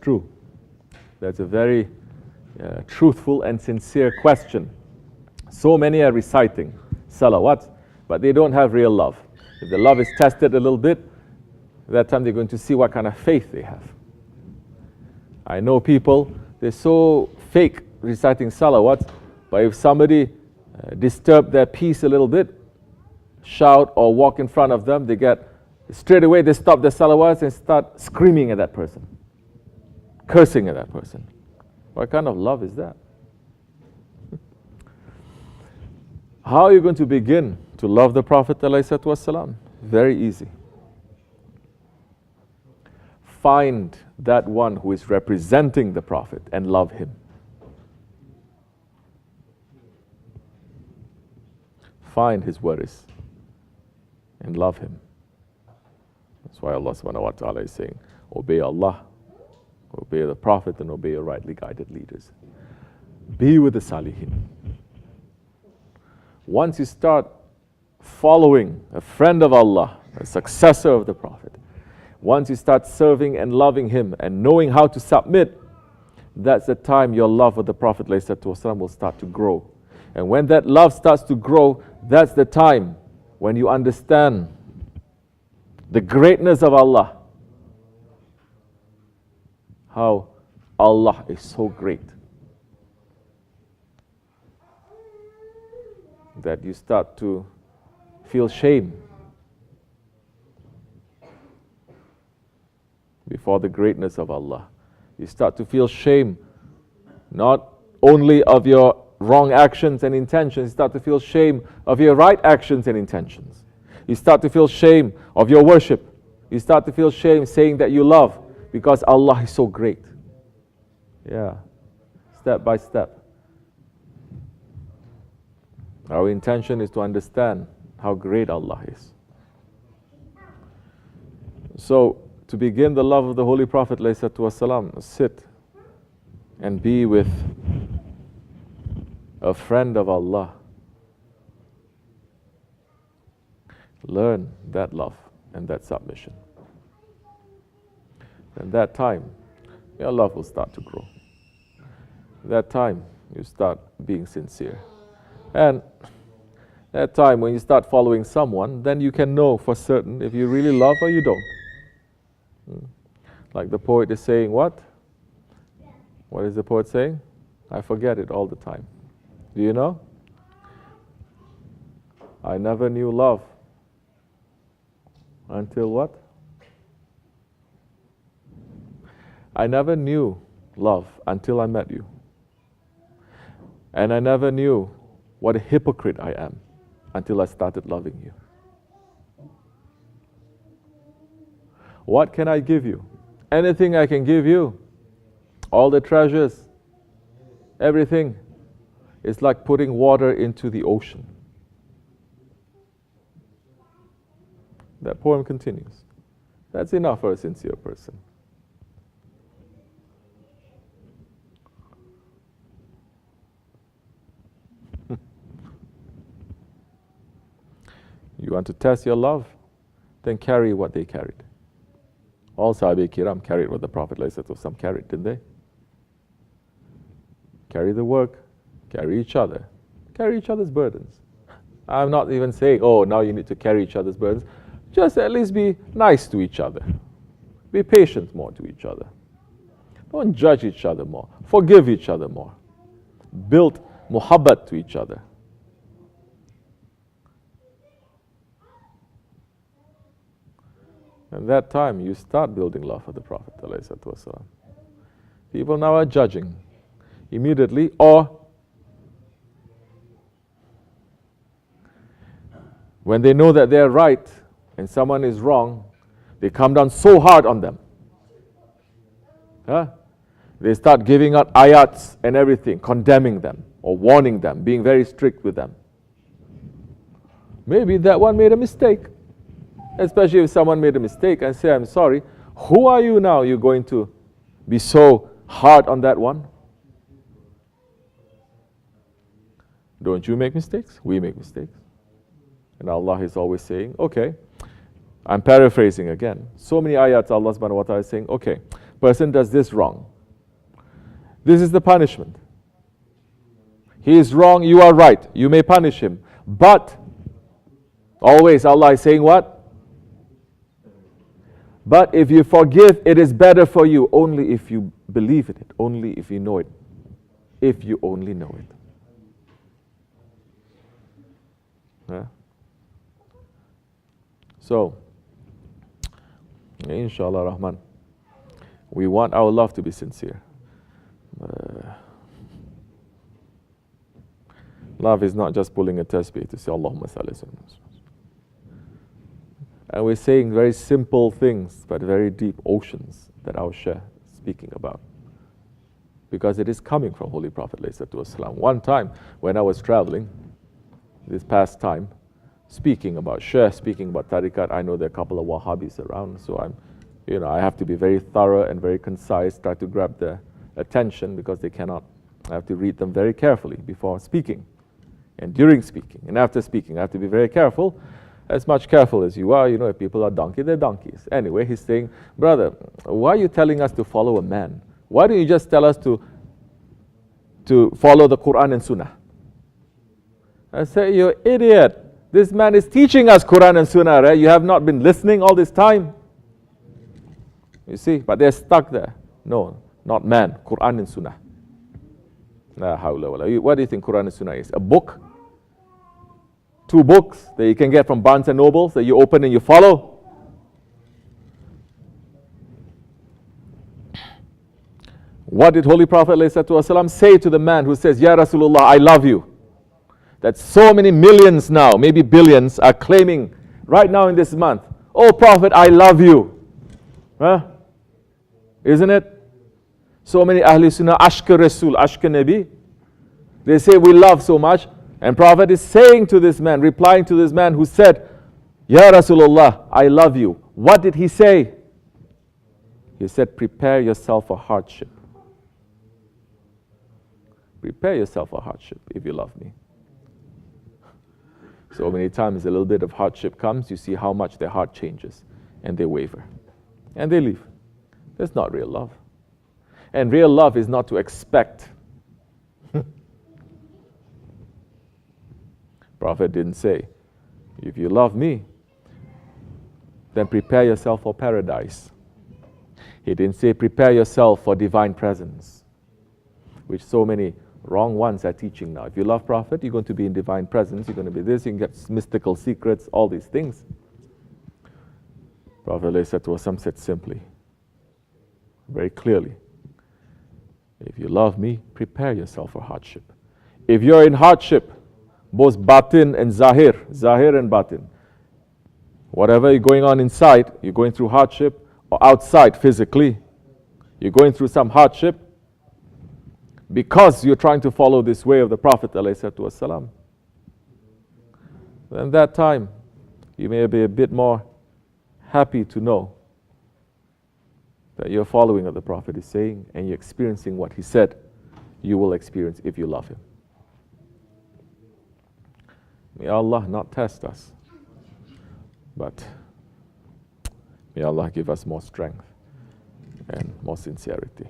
true. That's a very truthful and sincere question. So many are reciting salawat, but they don't have real love. If the love is tested a little bit, at that time they're going to see what kind of faith they have. I know people, they're so fake reciting salawat, but if somebody disturb their peace a little bit, shout or walk in front of them, straight away they stop their salawats and start screaming at that person, cursing at that person. What kind of love is that? How are you going to begin to love the Prophet ﷺ? Very easy. Find that one who is representing the Prophet and love him. Find his waris and love him. That's why Allah subhanahu wa ta'ala is saying, obey Allah, obey the Prophet, and obey your rightly guided leaders. Be with the Salihin. Once you start following a friend of Allah, a successor of the Prophet, once you start serving and loving him and knowing how to submit, that's the time your love for the Prophet ﷺ will start to grow. And when that love starts to grow, that's the time when you understand the greatness of Allah. How Allah is so great that you start to feel shame before the greatness of Allah. You start to feel shame not only of your wrong actions and intentions, you start to feel shame of your right actions and intentions. You start to feel shame of your worship. You start to feel shame saying that you love, because Allah is so great. Yeah, step by step. Our intention is to understand how great Allah is. So, to begin the love of the Holy Prophet ﷺ, sit and be with a friend of Allah. Learn that love and that submission. And that time, your love will start to grow. That time, you start being sincere. And that time, when you start following someone, then you can know for certain if you really love or you don't. Like the poet is saying, what? What is the poet saying? I forget it all the time. Do you know? I never knew love until what? I never knew love until I met you. And I never knew what a hypocrite I am until I started loving you. What can I give you? Anything I can give you. All the treasures, everything. It's like putting water into the ocean. That poem continues. That's enough for a sincere person. You want to test your love? Then carry what they carried. All Sahabi Kiram carried what the Prophet ﷺ carried, didn't they? Carry the work, carry each other, carry each other's burdens. I'm not even saying, oh, now you need to carry each other's burdens. Just at least be nice to each other. Be patient more to each other. Don't judge each other more. Forgive each other more. Build muhabbat to each other. And that time you start building love for the Prophet ﷺ. People now are judging immediately, or when they know that they are right and someone is wrong, they come down so hard on them. They start giving out ayats and everything, condemning them or warning them, being very strict with them. Maybe that one made a mistake. Especially if someone made a mistake and say, I'm sorry. Who are you now? You're going to be so hard on that one? Don't you make mistakes? We make mistakes. And Allah is always saying, okay, I'm paraphrasing again. So many ayats Allah subhanahu wa ta'ala is saying, okay, person does this wrong. This is the punishment. He is wrong, you are right. You may punish him. But, always Allah is saying what? But if you forgive, it is better for you. Only if you believe in it. Only if you know it. If you only know it. Yeah? So, inshallah Rahman, we want our love to be sincere. Love is not just pulling a tasbih to say Allahumma salli sallam. And we're saying very simple things, but very deep oceans that our Shaykh is speaking about. Because it is coming from Holy Prophet ﷺ. One time when I was traveling, this past time, speaking about Shaykh, speaking about tariqat, I know there are a couple of Wahhabis around, so I have to be very thorough and very concise, try to grab their attention because they cannot. I have to read them very carefully before speaking, and during speaking, and after speaking. I have to be very careful, as much careful as you are. If people are donkeys, they're donkeys. Anyway, he's saying, brother, why are you telling us to follow a man? Why don't you just tell us to follow the Quran and Sunnah? I say, you idiot. This man is teaching us Quran and Sunnah, right? You have not been listening all this time. You see, but they're stuck there. No, not man, Quran and Sunnah. What do you think Quran and Sunnah is? A book? 2 books that you can get from Barnes and Nobles that you open and you follow? What did Holy Prophet ﷺ say to the man who says, Ya Rasulullah, I love you? That so many millions now, maybe billions, are claiming right now in this month, oh Prophet, I love you. Huh? Isn't it? So many Ahli Sunnah, Ashka Rasul, Ashka Nabi. They say we love so much. And Prophet is saying to this man, replying to this man who said, Ya Rasulullah, I love you. What did he say? He said, prepare yourself for hardship. Prepare yourself for hardship if you love me. So many times a little bit of hardship comes, you see how much their heart changes, and they waver, and they leave. That's not real love. And real love is not to expect. Prophet didn't say, if you love me, then prepare yourself for paradise. He didn't say, prepare yourself for divine presence, which so many wrong ones are teaching now. If you love Prophet, you're going to be in divine presence, you're going to be this, you can get mystical secrets, all these things. Prophet ﷺ said simply, very clearly, if you love me, prepare yourself for hardship. If you're in hardship, both batin and zahir and batin, whatever is going on inside, you're going through hardship, or outside physically, you're going through some hardship, because you're trying to follow this way of the Prophet ﷺ, then that time you may be a bit more happy to know that you're following what the Prophet is saying and you're experiencing what he said you will experience if you love him. May Allah not test us, but may Allah give us more strength and more sincerity.